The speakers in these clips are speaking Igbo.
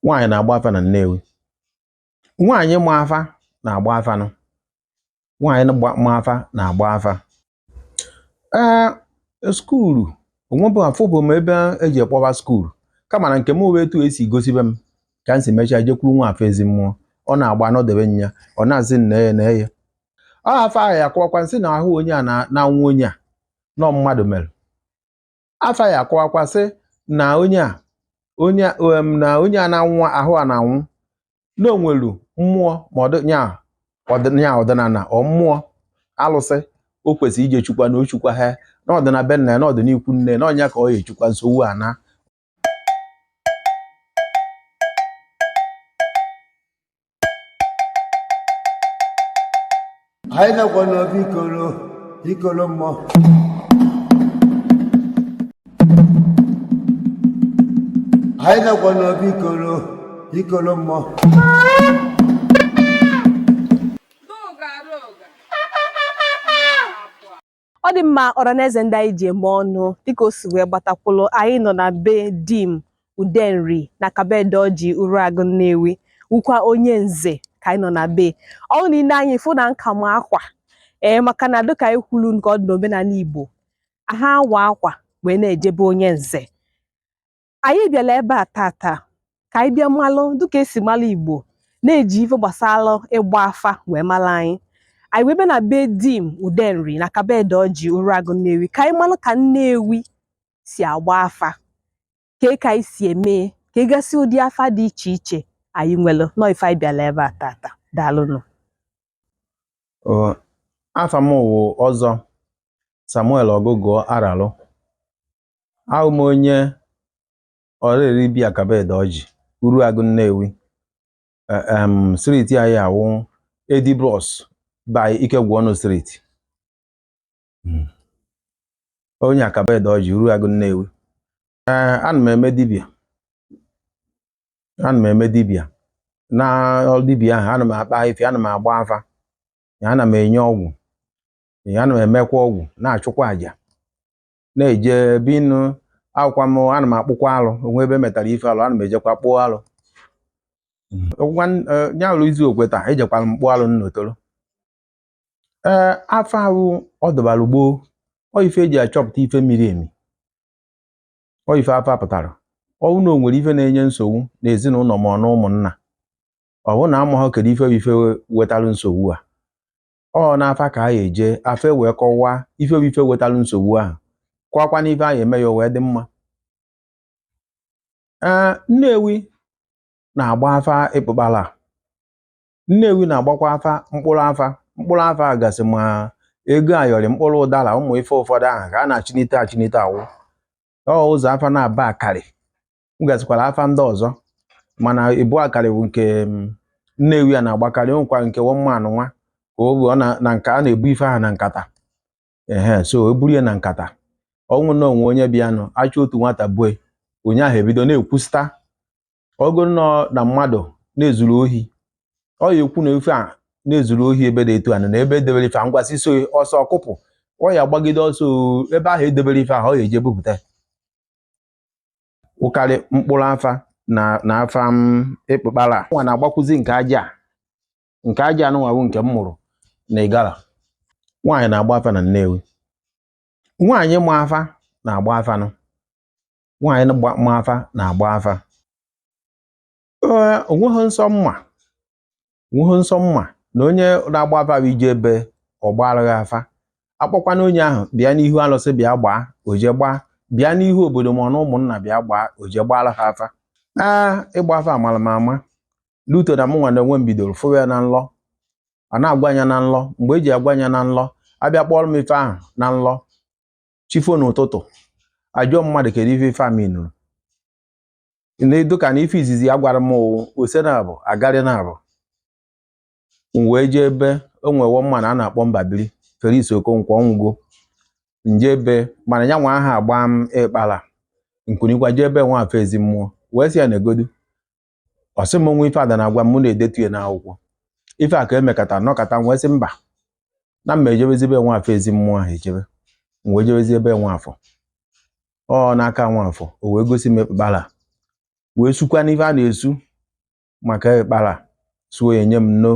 Nwaanyị na-agba afa na Nnewi. Nwaanyị ma afa na-agba afa nụ. Nwaanyị ma afa na-agba afa. Skuulu onwebụ afụbụ m ebe eji ekpọba skuulu. Kama na nke m wee etu esi gosibe m ka m si mechaa jekwuru nwa afọ ezi mmụọ. Ọ na-agba nọdebe nya, ọ na-asị nneye. Ọ afa ahụ ya akọwakwa nsị na ahụ onye a na-anwụ onye a nọ mmadụ mere. Afa ya akọwakwa sị na onye a na-anwụ ahụ a na-anwụ na onwelu mmụọ ma ọdịnala ọ mmụọ alụsị o kwesịrị ije chukwa na ochukwa ha na ọdịna be nna na ọdịnikwu nne na ọnya ka ọ ga-echukwa nsogbu a na anyị nakwa n'obi ikolo mmụọ. Anyị nakwa n'obi ikolo mmụọ. Ọ dị mma ọranaeze ndị anyị ji eme ọnụ dịka o si wee gbatakwụlụ. Anyị nọ na be dim Udenri na Kabedoji Uruagụ Nnewi wukwa onye nze ka anyị nọ na be. Ọ niile anyị fụ na nka m akwa maka na dịka anyị kwulu nke ọ dị n'omenala Igbo ha awa akwa wee na-ejebe onye nze. Anyị bịara ebe a tata ka anyị bịa malụ dịka esi malụ Igbo na-eji ife gbasara ịgba afa wee malụ anyị. Anyị webe na be dim Udenri na Kabedoji Uruagụ Nnewi ka anyị malụ ka Nnewi si agba afa, ka anyị si eme, ka ị gasị ụdị afa dị iche iche anyị nwere nọ ife anyị bịara ebe a tata. Daalụnụ. Afa m wụ Ọzọ Samuel Ọgụgụ Aralụ. Ahụ m onye Ọrịrịbịa Kabedoji Uruagụ Nnewi. Streeti anyị awụ Edibros by Ikegwuọnụ Street. Onye Kabedoji Uruagụ Nnewi. Ana m eme dibịa na dibịa ahụ ana m akpa ife, ana m agba afa, ana m enye ọgwụ, ana m emekwa ọgwụ, na-achụkwa àjà, na-eje binu akwụkwa m, ana m akpụkwa alụ. Onwe ebe metara ife alụ ana m ejekwa kpụọ alụ. Nyalụ izu okweta ejekwara m kpụọ alụ nnotoro. Afa ahụ ọ dọbara gboo ọ ife eji achọpụta ife miri emi. Ọ ife afa pụtara ọ na o nwere ife na-enye nsogbu n'ezinụlọ ma ọ na ụmụnna, ọ bụ na amaghị kedu ife wetalụ nsogbu a. Ọ na-afa ka anyị eje afa wee kọwaa ife wetalụ nsogbu ahụ, kọwakwa n'ife anyị eme ya wee dị mma. Nnewi na-agba afa ịkpụkpala. Nnewi na-agbakwa afa mkpụrụ afa gasị ma ego ayọrị, mkpụrụ ụdara, ụmụ ife ụfọdụ ahụ ka a na-achinite awụ. Ọ ụzọ afa na-aba akarị. M gasịkwara afa ndị ọzọ mana ịbụ akarị bụ nke Nnewi a na-agbakarị. Nwekwa nke wọmmanụ nwa ka ọ bụ na nka a na-ebu ife ahụ na nkata. So eburu ya na nkata. Ọnwụ na onwe onye bịanụ achọ otu nwata bue, onye ahụ ebido na-ekwusịta ogo nọ na mmadụ na-ezuru ohi. Ọ ya ekwu na ife a na-ezuru ohi ebe dị etu a na ebe edebere ife ngwasị so ọsọ ọkụpụ. Ọ ya agbagide ọsọ ebe ahụ edebere ife ahụ ọ ya eje bupụta. Ụkarị mkpụrụ afa na afa ịkpụkpala nwa na-agbakwuzi nke aja anụnwawụ nke m mụrụ na Igala. Nwaanyị na-agba afa na Nnewi. Nwaanyị ma afa na-agba afa nụ. Nwaanyị ma afa na-agba afa. Onweghị nsọ mma na onye na-agba afa bụ ije ebe ọ gbaaraghị afa. Akpọkwana onye ahụ bịa n'ihu alụsị bịa gbaa oje gbaa, bịa n'ihu obodo ma ọ na ụmụnna bịa gbaa oje gbaara ha afa. Ịgba afa amara m ama. Luto na mụnwa na onwe m bidoro fụrụ ya na nlọ. A na-agwa anya na nlọ. Mgbe eji agwa anya na nlọ, abịa kpọrọ m ife ahụ na nlọ chifo n'ụtụtụ ajụọ mmadụ kedu ife a minụrụ. Dịka na ife izizi ya gwara m ose na abụ agarị na abụ. M wee jee ebe o nwewo mmanụ a na-akpọ Mbabili Felix Okonkwo ọnwụgo. Nje ebe mana ya nwa aha agba m ịkpala nkunikwa jee ebe nwa afọ ezi mmụọ wee sị ya na egodu. Ọ sị m nwe ife ada na-agwa m na-edetu ya n'akwụkwọ. Ife a ka emekata nọkata m wee sị mba na mma ejebezi ebe nwa afọ ezi mmụọ ahụ ejebe. M wee jebezi ebe nwa afọ. Ọ n'aka nwa afọ o wee gosi m ịkpala wee sukwa n'ife a na-esu maka ịkpara suo enye m no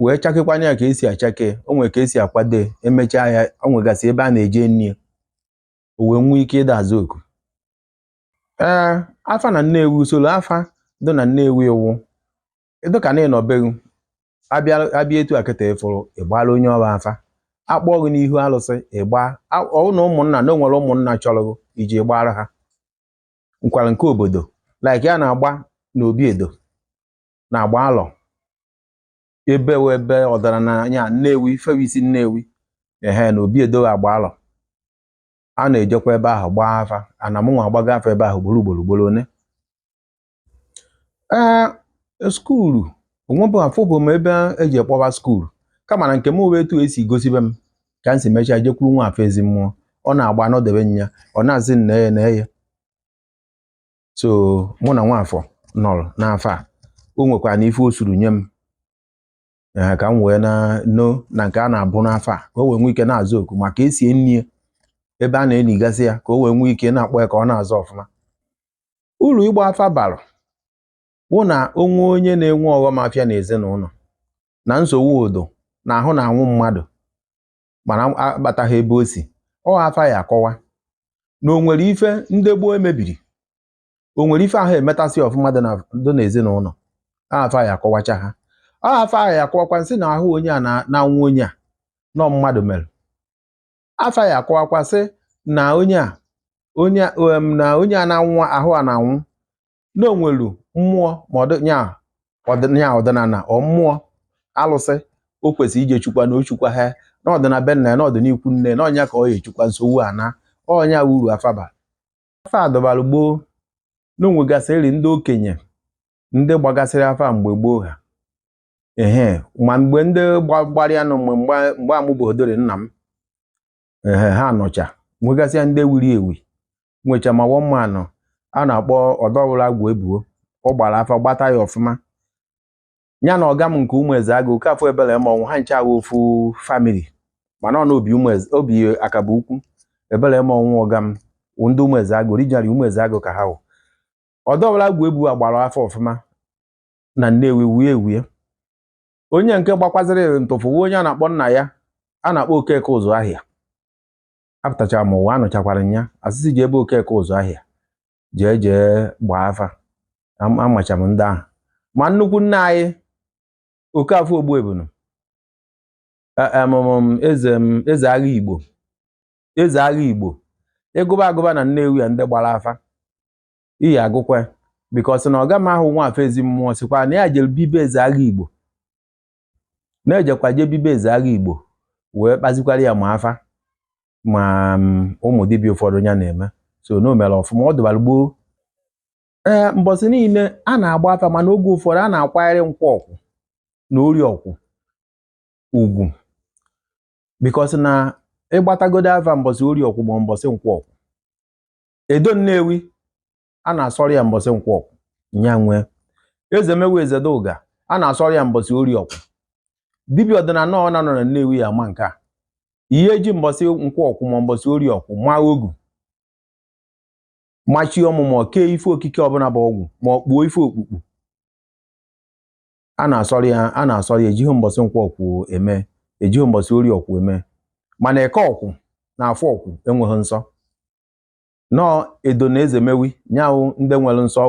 wee chakekwanye ya ka esi achake o nwere ka esi akwado emechaa ya o nwegasị ebe a na-eje nri o wee nwee ike ịda azụ oku afa na Nnewi usoro afa dị na Nnewi iwu edo ka na ịnọbeghị abịa etu akịta ịfụrụ ịgbara onye ọba afa akpọ gị n'ihu alụsị ịgba ọwụ na ụmụnna na onwere ụmụnna chọrọ iji gbara ha nkwara nke obodo like ya na-agba n'obi edo na-agba alọ ebe ọdịnala Nnewi fewisi Nnewi na obi edo agba alọ a na-ejekwa ebe ahụ gbaa afa ana mụnwa agbago afa ebe ahụ gburugburu one skuulu onwebụ afụbụ m ebe eji ekpọba skuulu kama na nke m wee etu esi gosibe m ka m si mechaa jekwuru nwa afọ ezi mmụọ ọ na-agba anọdebe nya ọ na-asị nne ya so mụ na nwafọ nọrọ n'afọ a o nwekwa na ife o suru nye m ka m wee na nke a na-abụ n'afọ a ka o wee nwee ike na-azụ oku maka esi enyi ebe a na-enigasị ya ka o wee nwee ike na-akpọ ya ka ọ na-azụ ọfụma uru ịgba afa bara wụ na onwe onye na-enwe ọghọm afịa n'ezinụlọ na nsogbu udo na ahụ na anwụ mmadụ mana akpataghị ebe o si ọ afa ya akọwa na o nwere ife ndị gboo emebiri o nwere ife ahụ emetasị ọfụma dị n'ezinụlọ afa ya akọwacha ha afa ya akọwakwa nsị na ahụ onye a na-anwụ onye a nọ mmadụ mere afa ya akọwakwa sị na onye a na-anwụ ahụ a na-anwụ na onwelu mmụọ ma ọdịnala ọ mmụọ alụsị o kwesịrị ije chukwa na ochukwa ha na ọdịna be nna ya na ọdịnikwu nne na ọnya ka ọ ya echukwa nsogbu a na ọnya uru afaba afa adọbara gboo na onwegasịrị ndị okenye ndị gbagasịrị afa mgbe gboo ha ma mgbe ndị gbara ya nọ mgbe amụbodori nna m ha nọcha nwegasịa ndị wiri ewi nwecha ma wọmmanụ a na-akpọ ọdọwụrụ agwụ ebuo ọ gbara afa gbata ya ọfụma ya na ọga m nke Ụmụeze Agụ Okafọ Ebele ma ọnwụ ha ncha awụ ofu famili mana ọ na obi Akaba Ukwu Ebele ma ọnwụ ọga m ndị Ụmụeze Agụ originally Ụmụeze Agụ ka ha wụ ọdọwụrụ agwụ ebuo agbara afa ọfụma na Nnewiwie onye nke gbakwaziri ntụfu onye a na-akpọ nna ya a na-akpọ Okeke Ụzụ Ahịa apụtachara m ụwa anụchakwara nya asịsị ji ebe Okeke Ụzụ Ahịa jee gbaa afa amacha m ndị ahụ ma nnukwu nna anyị Okafọ Ogbuebunu eze agha Igbo ịgụba na Nnewi ya ndị gbara afa iyi agụkwa bikọsi na ọga m ahụ nwa afọ ezi mmụọ sikwa na ya jere bibe eze agha Igbo na-ejekwa je bibe eze agha Igbo wee kpazikwara ya ma afa ma ụmụ dibịa ụfọdụ ya na-eme so na o mere ọfụma ọ dịbara gboo mbọsị niile a na-agba afa mana oge ụfọdụ a na-akwanyere Nkwọọkwụ na Oriọkwụ ugwu bikọsi na ịgbatagodo afa mbọsị Oriọkwụ ma mbọsị Nkwọọkwụ edo Nnewi a na-asọrọ ya mbọsị Nkwọọkwụ nya nwee Ezemewu Ezedoga a na-asọrọ ya mbọsị Oriọkwụ dibịa ọdịnala ọ nọ na Nnewi ya ama nke a ihe eji mbọsị Nkwọọkwụ ma mbọsị Oriọkwụ maa ogu machi ọmụmụ kee ife okike ọbụla bụ ọgwụ ma ọ kpuo ife okpukpu a na-asọrọ ya ejighị mbọsị Nkwọọkwụ eme ejighị mbọsị Oriọkwụ eme mana Ekeọkwụ na Afọọkwụ enweghị nsọ nọọ Edo na Ezemewi nyawụ ndị nwere nsọ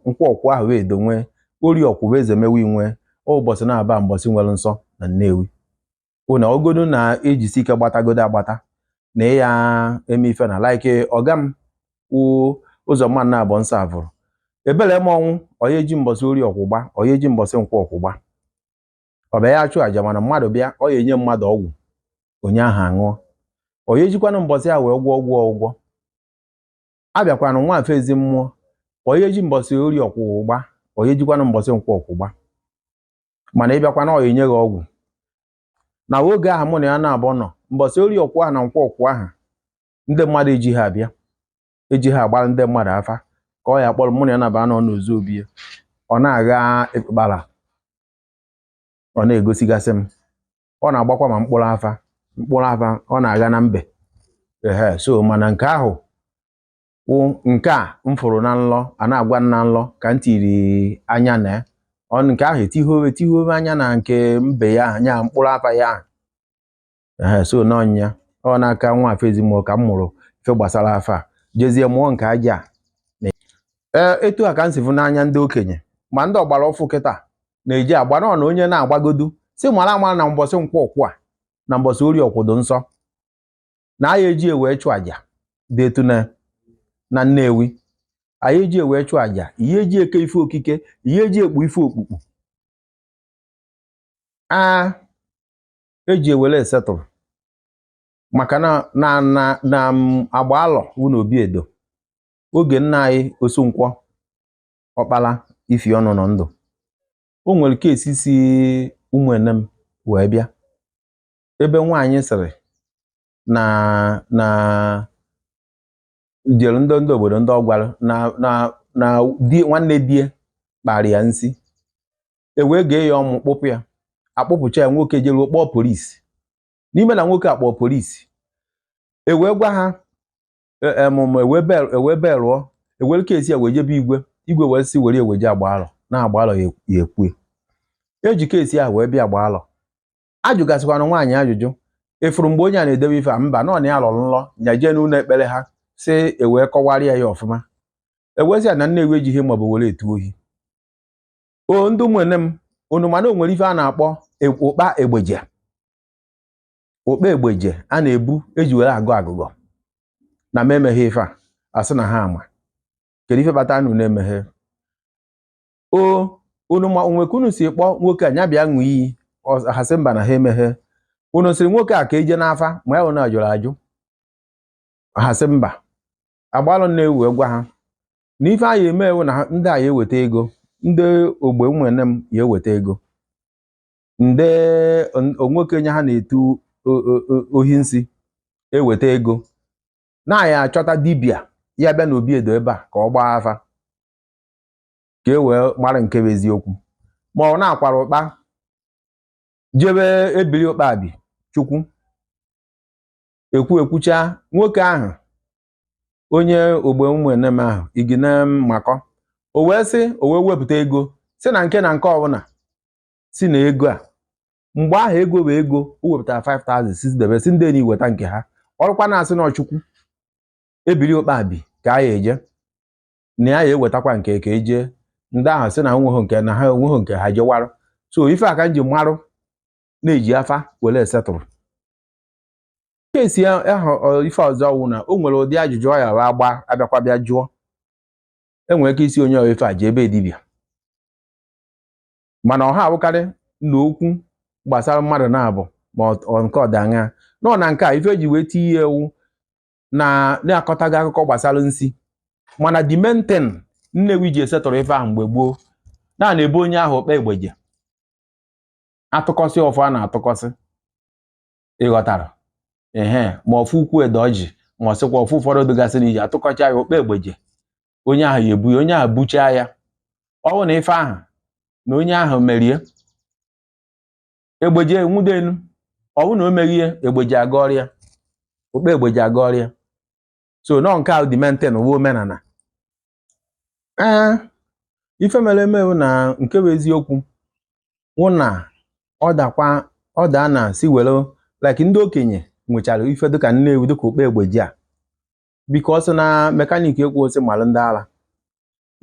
Nkwọọkwụ ahụ Edo nwee Oriọkwụ bụ Ezemewi nwee ụbọchị na-aba mbọsị nwere nsọ na Nnewi na ogodo na-ejisi ike gbatagodo agbata na ya eme ife na like ọga m ụzọ mmanụ na-abọ nsọ avụrụ Ebele ma ọnwụ onye ji mbọsị Oriọkwụ gba onye ji mbọsị Nkwọọkwụ gba ọ bịa ya achụ aja mana mmadụ bịa ọ ya enye mmadụ ọgwụ onye ahụ aṅụọ onye jikwanụ mbọsị a wee gwọọ ụgwọ abịakwanụ nwa afọ ezi mmụọ onye ji mbọsị Oriọkwụ gba onye jikwanụ mbọsị Nkwọọkwụ gba mana ịbịakwana ọ ya enye gị ọgwụ na oge ahụ mụ na ya na-abụ nọ mbọsị Oriọkwụ ahụ na Nkwọọkwụ ahụ ndị mmadụ eji ha agbara ndị mmadụ afa ka ọ ya kpọrọ mụ na ya na-aba nọ n'ozu obi ya ọ na-agha ịkpara ọ na-egosigasị m ọ na-agbakwa ma mkpụrụ afa ọ na-agha na mbe so mana nke ahụ wụ nke a m fụrụ na nlọ a na-agwa na nlọ ka m tiri anya na ọnụ nke ahụ etihobe anya na nke mbe ya anya mkpụrụ afa ya so n'ọnya ọ n'aka nwa afọ ezimo ka m mụrụ ife gbasara afa jezie mụọ nke aja etu a ka m si fụ n'anya ndị okenye ma ndị ọgbara ọfụ kịta na-eji agba na onye na-agbagodu si mara ama na mbọsị nkwọ ụkwụ a na mbọsị ori ọkwụdo nsọ na anyị eji wee chụ aja dị etu na Nnewi anyị eji wee chụ aja ihe eji eke ife okike ihe eji ekpu ife okpukpu eji ewele esetụrụ maka na agba alọ wụ na obi edo oge nna anyị Osunkwọ Ọkpala ifi ọnụ nọ ndụ o nwere kesi si Ụmụenem wee bịa ebe nwaanyị sịrị na jere ndị obodo ndị ọgwara na di nwanne die kpara ya nsi wee gee ya ọmụ kpụpụ ya akpụpụcha ya nwoke jere kpọọ polisi n'ime na nwoke akpọọ polisi wee gwa ha ewe belụọ ewere kesi ya wee jebe igwe wee si were eweje agba alọ na agba alọ ya ekwue eji kesi ahụ wee bịa agba alọ ajụgasịkwana nwaanyị ajụjụ efuru mgbe onye a na-edebe ife a mba nọ na ya lọrọ nlọ nyaje n'ụlọ ekpere ha si ewee kọwarịa ya ọfụma ewezi ya na Nnewi ejighị maọbụ were etu ohi ndị Ụmụenem unu mana o nwere ife a na-akpọ ụkpa egbeje a na-ebu eji were agụ agụgọ na ma emeghe ife a asị na ha ama kedu ife bata unu na-emeghe unu ma onwe ka unu si kpọọ nwoke a nya bịa ṅụ iyi hasị mba na ha emeghe unu sịrị nwoke a ka eje n'afa ma ya na ajụrụ ajụ hasị mba agbalụ Nnewi wee gwa ha na ife anyị emewo na ndị a ya eweta ego ndị ogbe Ụmụenem ya eweta ego ndị nwoke nye ha na-etu ohi nsi eweta ego na ya achọta dibịa ya bịa na obi edo ebe a ka ọ gbaa afa ka e wee mara nke bụ eziokwu ma ọ na-akwara ụkpa jebe ebili ụkpabi chukwu ekwucha nwoke ahụ onye ogbe Ụmụenem ahụ igine makọ o wee wepụta ego si na nke ọbụla si na ego a mgbe ahụ ego bụ ego o wepụtara 5,000 debe si ndị enyi weta nke ha ọrụkwa na-asị na Chukwu ebili ụkpabi ka a ya eje na ya ewetakwa nke ka eje ndị ahụ si na ha onweghị nke ha jewarụ so ife aka nji marụ na-eji afa were esetụrụ kesi ahụ ife ọzọ wụ na o nwere ụdị ajụjụ ọ ya agba abịakwa bịa jụọ enwere ike isi onye ife a ji ebe dibịa mana ọha abụkarị na okwu gbasara mmadụ na-abụ ma nke ọdanya nọ na nke a ife eji wee tinye ewu na-akọtaghị akụkọ gbasara nsi mana dimenten Nnewi ji esetụrụ ife ahụ mgbe gboo na-ebe onye ahụ okpe egbeje atụkọsị ọfụ a na-atụkọsị ịghọtara ma ọfụ ukwu edoji ma ọ sịkwa ọfụ ụfọdụ dịgasị n'iji atụkọcha ya okpe egbeje onye ahụ ya ebu ya onye ahụ buchaa ya ọ bụ na ife ahụ na onye ahụ merie egbeje nwudenu ọ bụ na o meghie egbeje agọrịa okpe egbeje agọrịa so nọ nke ahụ dimenten uwe omenala ife mere eme na nke bụ eziokwu wụ na ọ daa na si were like ndị okenye nwechara ife dịka Nnewi dịka okpe egbeje a biko ọsọ na mekaniki ekwu osi malụ ndị ala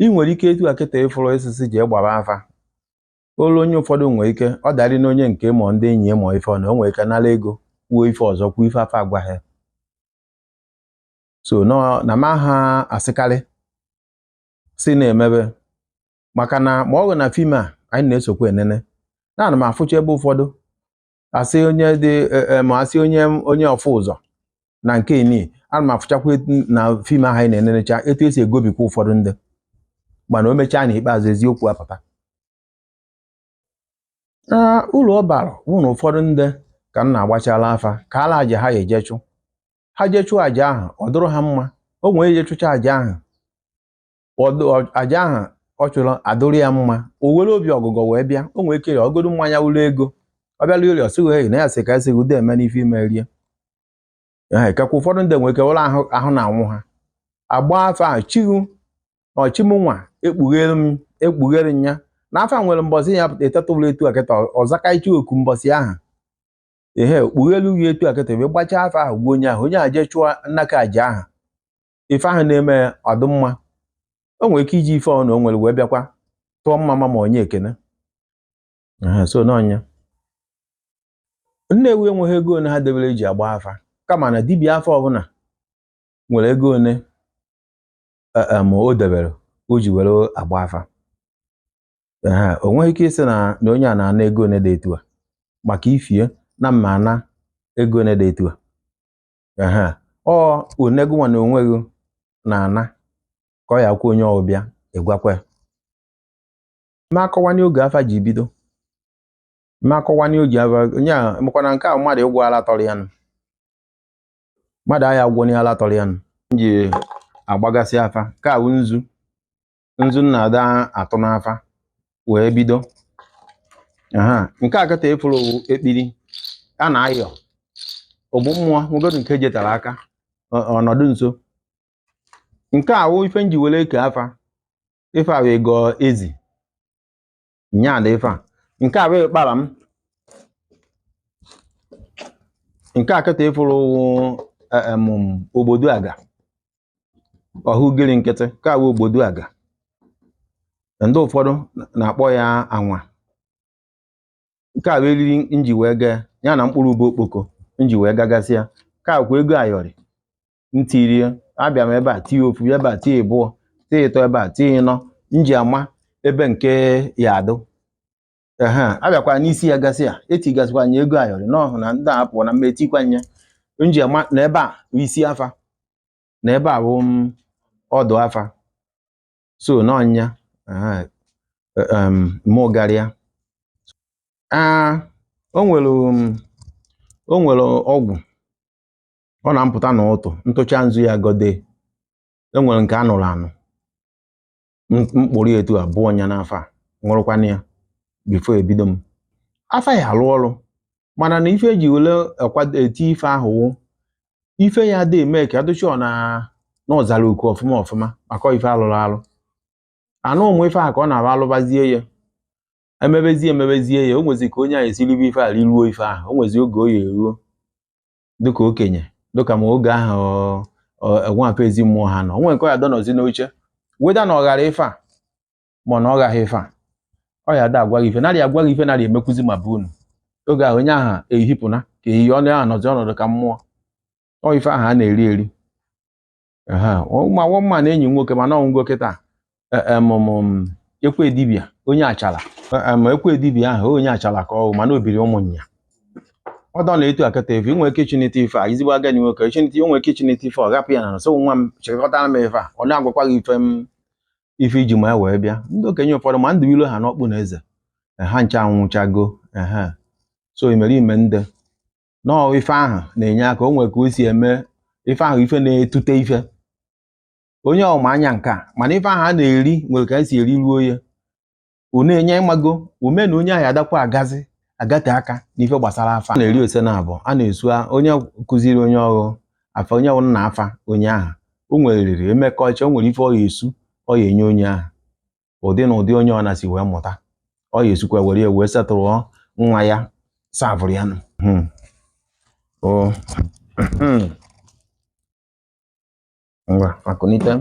ị nwere ike etu akịta ịfụrụ esisi ji gbara afa olu onye ụfọdụ nwere ike ọ darị na onye nke ma ndị enyi ma ife ọ na o nwere ike nara ego kwuo ife ọzọ kwuo ife afa agwa ha so na ma ha asịkarị si na-emebe maka na ma ọ bụ na fim a anyị na-esokwa enene na ana m afụcha ebe ụfọdụ asị onye dị ma asị onye ọfụ ụzọ na nke ini ana m afụchakwa na fim ahụ anyị na-enenecha etu esi egobikwa ụfọdụ ndị mana o mechaa na ikpeazụ eziokwu apụta ụlọ ọ bara wụ na ụfọdụ ndị ka m na-agbachala afa ka ala aja ha ejechụ ha jechụ aja ahụ ọ dụrụ ha mma o nwere ejechụcha aja ahụ aja ahụ ọ chụrụ adụrụ ya mma o were obi ọgụgọ wee bịa o nwere ike ọgodu mmanya ụlọ ego ọ bịala ori ọsịghị na ya sị ka esi ude eme n'ife ime rie ekekwa ụfọdụ ndị nwere ike ụlọ ahụ na-anwụ ha agba afa chiru ọchịmụnwa ekpughere nya na afa nwere mbọsị ya etetụrụ etu akịta ọzaka ichi oku mbọsị aha kpughelu ya etu akịta wee gbachaa afa ahụ gbuo onye ahụ je chụọ nnaka aja aha ife ahụ na-eme ọdụmma o nwere ike iji ife ọnụ o nwere wee bịakwa tụọ mma ma onye ekene so n'ọnya Nnewi enweghị ego one ha debere eji agba afa kama na dibịa afa ọbụla nwere ego one ma o debere o ji were agba afa o nweghị ike ịsị na onye a na-ana ego one dị etu a maka ifie na mma ana ego one dị etu a onego nwa na onweghị na-ana ka ọ ya kwuo onye ọbịa ịgwakwa ma akọwanye oge afa ji bido ma akọwanye oge afa onye a mekwana nke a mmadụ ụgwọ ala tọrọ ya nụ mmadụ agha ụgwọ ni ala tọrọ ya nụ ji agbagasị afa ka awụ nzu na-ada atụ n'afa wee bido nke a kata efuru ekpiri a na-ayọ ogbu mmụọ nwegodu nke jetara aka ọnọdụ nso nke a wụ ife nji were eke afa ife a wee gọọ ezi nyada ife a nke a wee kpara m nke a kata efuru obodo aga ọhụgịrị nkịtị ka wụ obodo aga ndị ụfọdụ na-akpọ ya anwa nke a wee riri nji wee gaa ya na mkpụrụ ube okpoko nji wee gagasịa ka kwa ego ayọrị ntirie abịa m ebe a tie ofu ebe a tie ịbụọ tie ịtọ ebe a tie ịnọ nji ama ebe nke ya adụ abịakwa n'isi ya gasị a etigasịkwa nye ego ayọrị n'ọhụ na ndị apụ na mmetikwa nye nji ama na ebe a isi afa na ebe a bụ ọdụ afa so n'ọnya mụ garịa o nwere ọgwụ ọ na-mpụta n'ụtụ ntụcha nzu ya gode enwere nke anụrụ anụ mkpụrụ etu abụọ ọnya n'afa ṅụrụkwana ya bifo ebido m afa ya alụ ọrụ mana na ife eji wele eti ife ahụ ife ya dị eme ka adụchi ọ na ọzara oku ọfụma maka ife alụrụ alụ anụ ụmụ ife a ka ọ na-aba alụbazie ya emebezie ya o nwezi ka onye a esiribe ife a riruo ife ahụ o nwezi oge oyi eruo dịka okenye dịka ma oge ahụ enwapụ ezi mmụọ ha nọ onwe nke ọ ya dọnọzi n'oche weda na ọ ghara ife a ma na ọ ghaghị ife a ọ ya da agwaghị ife narị agwaghị ife narị emekwuzi ma bụ unu oge ahụ onye ahụ ehipụna ka ehi ọnụ ahụ nọzi ọnọdụ ka mmụọ ọ ife ahụ a na-eri eri ma wọ mma na enyi nwoke mana ọnwụgo kịta ekwe dibịa onye achala ekwe dibịa ahụ onye achala ka ọ mana obiri ụmụnya ọ dọ na etu akata efe inwe ike chinite ife a izigbo agani nwoke chinite onwe ike chinite ife ọ gapụ ya na so nwa m chịkọtara m ife a ọ na-agwakwa gị ife iji ma wee bịa ndị okenye ụfọdụ ma ndụ ilo ha n'ọkpụ na eze ha ncha anwụchago so imerime ndị nọọ ife ahụ na-enye aka o nwere ka o si eme ife ahụ ife na-etute ife onye ọma anya nke a mana ife ahụ a na-eri nwere ka esi eri ruo ya unu enye ịmago ume na onye ahụ adakwa agate aka n'ife gbasara afa a na-eri ose na abụọ a na-esu onye kụziri onye ọrụ afa onye ọrụ na afa onye ahụ o nwere emekọcha o nwere ife ọ ya esu ọ ya enye onye ahụ ụdị na ụdị onye ọ na si wee mụta ọ ya esukwa were setụrụ nwa ya savụrụ ya ngwa akụnite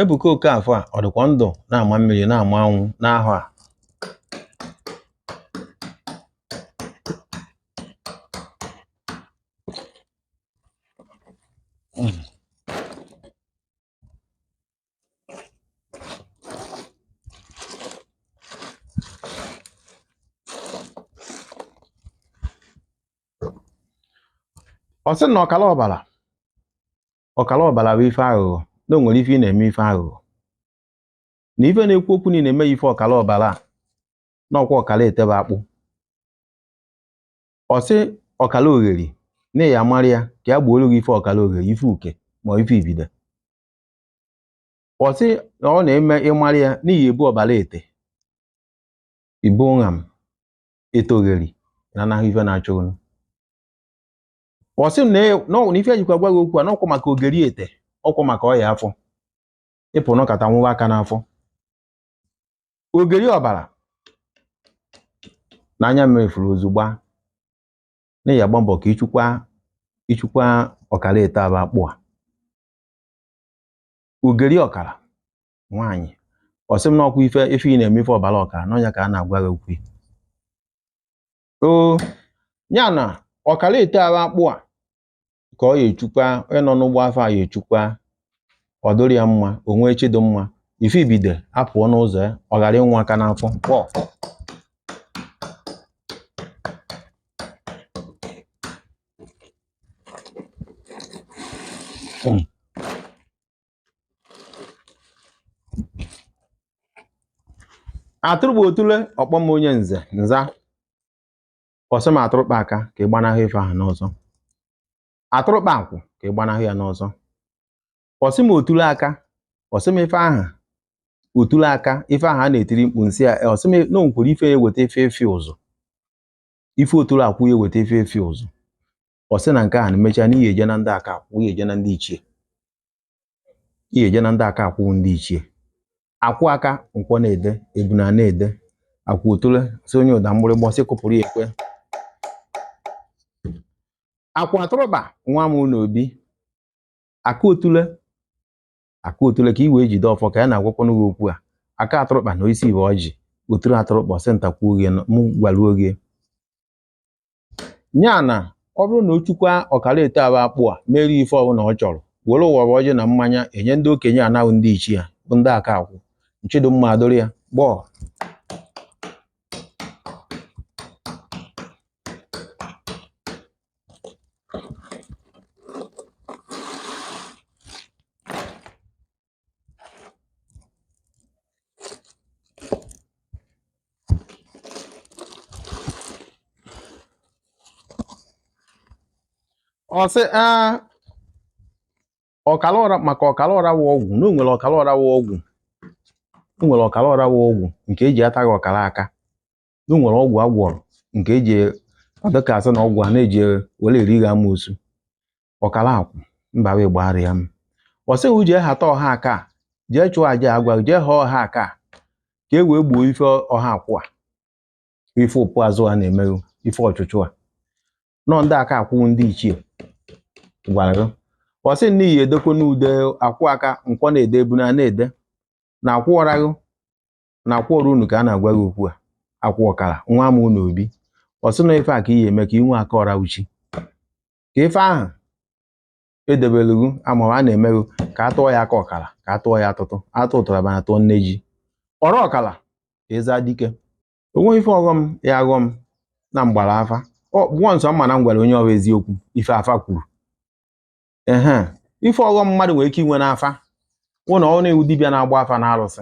Ebuka Okafọ a ọ dịkwa ndụ na-ama mmiri na-ama anwụ n'ahụ a ọ sị na ọkala ọbara bụ ife aghụghọ na o nwere ife ị na-eme ife aghụghọ na ife na-ekwu okwu na ị na-eme ife ọkala ọbara na ọkwa ọkala etebe akpụ ọ sị ọkala ogheri na ya amarị ya ka ya gbuoro gị ife ọkala ogheri ife uke ma ife ibido ọ sị na ọ na-eme ịmarị ya n'ihi ebu ọbara ete ibo ngam etogheri na na ife na-achọgonu ọsị na ife jikwa gwa gị okwu a n'ọkwa maka ogeri ete ọkwa maka ọya afọ ịpụ nọkata nwụwa aka n'afọ ogeri ọbara na anya mmefuru ozugbo na ya agba mbọ ka ichukwa ọkara ete aba akpụ a ogeri ọkara nwaanyị ọsị m n'ọkwa ife ị na-eme ife ọbara ọkara n'ọnya ka a na-agwa gị okwu o ya na ọkara ete aba akpụ a ka ọ ya echukwa onye nọ n'ụgbọ afọ a ya echukwa ọ dịrị ya mma onwe echedo mma ife ibido apụọ n'ụzọ ya ọ ghara ịnwa aka n'afọ atụrụ bụ otule ọkpọm onye nza ọsị m atụrụkpa aka ka ị gbanahụ ife ahụ n'ọzọ atụrụkpa akwụ ka ị gbanahụ ya n'ọzọ ọsị m otule aka ọsị m ife ahụ otule aka ife ahụ a na-etiri mkpu nsị ya ọsị m na onwekwara ife ya eweta efe ụzụ ife otule akwụ ya eweta efe ụzụ ọsị na nke ahụ na-emecha na ihe eje na ndị aka akwụ ihe eje na ndị ichie ihe eje na ndị aka akwụ ndị ichie akwụ aka nkwọ na-ede ebuna na-ede akwụ otule si onye ụda mgbịrịgba ọsị kụpụrụ ya ekwe akwụ atụrụkpa nwa m n'obi aka otule ka i wee jide ọfọ ka ya na-agwakwanụ gị okwu a aka atụrụkpa na isi iwe ọjị otule atụrụkpa ọsị ntakwuo gị mụ gwaruo gị nya na ọ bụrụ na o chukwa ọkara ete aba akpụ a merie ife ọbụla ọ chọrọ were ụwara ọjị na mmanya enye ndị okenye anahụ ndị ichie ya bụ ndị aka akwụ nchedo mma adọrọ ya gbọọ ọsị ọkala ọra maka ọkala ọra wụ ọgwụ na o nwere ọkala ọra wụ ọgwụ o nwere ọkala ọra wụ ọgwụ nke eji ataghị ọkala aka na o nwere ọgwụ agwọrọ nke eji ọdịka asị na ọgwụ a na-eji were eri gha amoosu ọkala akwụ mba wee gbagharị ya m ọsị hụ jee hata ọha aka jee chụọ aja agwa jee ha ọha aka ka e wee gbuo ife ọha akwụ a ife ụpụ azụ a na-emeghị ife ọchụchụ a nọ ndị aka akwụ ndị ichie gwara gị ọsị n'ihi edekwa n'ude akwụ aka nkwọ na-ede ebuna na-ede na akwụ ọra gị na akwụ ọrụ unu ka a na-agwa gị okwu a akwụ ọkara nwa m n'obi ọsị na ife a ka ihe eme ka inwe aka ọra uchi ka ife ahụ edebelugwu ama a na-emeghị ka a tụọ ya aka ọkara ka a tụọ ya atụtụ atụtụra bana tụọ nne ji ọrụ ọkara eza dike onwe ife ọghọm ya aghọm na mgbara afa gwụọ nsọ mma na ngwara onye ọrụ eziokwu ife afa kwuru ife ọghọm mmadụ nwere ike inwe n'afa ụlọ ọ na-ewu dibịa na-agba afa na alụsị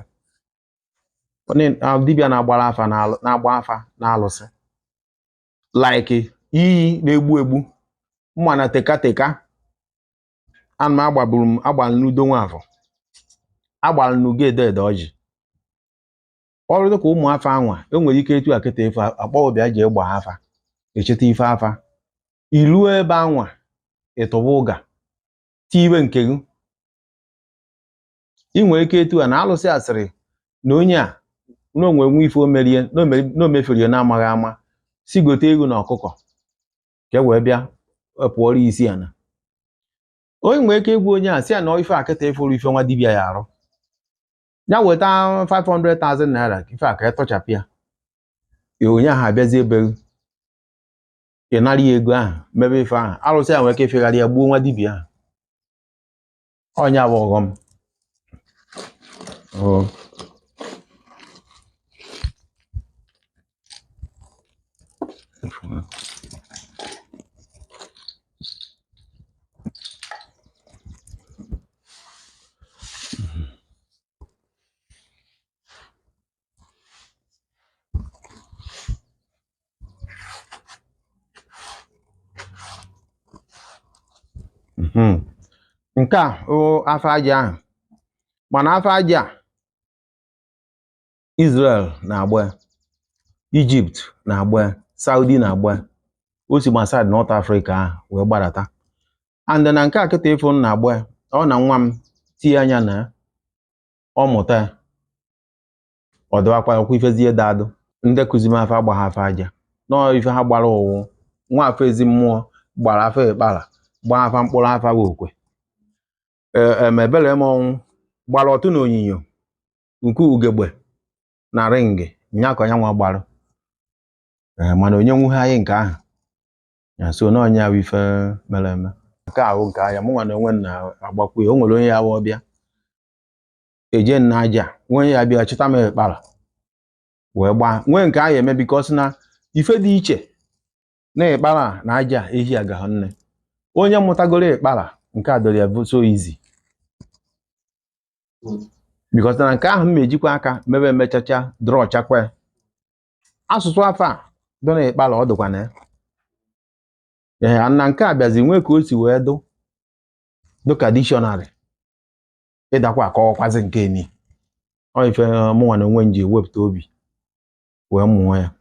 dibịa na-agbara afa na-agba afa na alụsị like iyi na-egbu egbu mma na teka ana m agbara n'udo nwafọ agbara n'ugo ede ọjị ọrụ dịka ụmụ afa anwa enwere ike etu akịta ife akpọbịa ji ịgba afa echeta ife afa iluo ebe anwa ịtụba ụga tiwe nke gị ị nwere ike etu a na alụsị asịrị na onye a na onwe nwe ife o mefere na-amaghị ama si gote ego na ọkụkọ ka e wee bịa pụọrọ isi ana onye nwere ike egwu onye a si ya na ife akịta ịfụrụ ife nwa dibịa ya arụ ya weta 500,000 naira ife a ka etọchapụ ya onye ahụ abịazi ebe ị nara ya ego ahụ mebe ife ahụ alụsị ya nwere ike ifegharị ya gbuo nwa dibịa ahụ onye bụ ọghọm nke a afọ aja ahụ mana afọ aja Israel na-agba ya Egypt na-agba ya, Saudi na-agba ya. O si ma side North Africa ahụ wee gbadata. And na nke a kịta ifo m na-agba ya, ọ na nwa m tinye anya na ọ mụta ya. Ọ dịwakwa ọkwa ifezie dadụ. Ndị kuzi m afa agba ha afa aja. Nọọ ife ha gbara ụwụ. Nwa afọ ezi mmụọ gbara afa ịkpara, gbaa afa mkpụrụ afa okwe. Emebele m ọnwụ gbara ọtụ na onyinyo nke ugegbe na ringi nyakọ ya nwa gbara. Mana onye nwuhe anyị nke ahụ. Ya so na onye ahụ ife mere eme. Nke ahụ nke ahịa mụ nwa na onwe na agbakwu ya. O nwere onye ya bụ ọbịa. Eje nna aja, nwe ya bịa chịta m ịkpara. Wee gbaa. Nwe nke ahụ eme because na ife dị iche na ịkpara na aja ehi agahụ nne. Onye mụtagoro ịkpara nke a dọrọ ya so easy. Because na nke ahụ m ejikwa aka mebe emechacha draw chakwa. Asụsụ afa dọ na ịkpara ọ dịkwa na ya. Na nke a bịazi nwe ka o si wee dụka dictionary. Ịdakwa akọwakwazi nke ni. Ọ ife mụ nwa na onwe m ji ewepụta obi wee mụọ ya.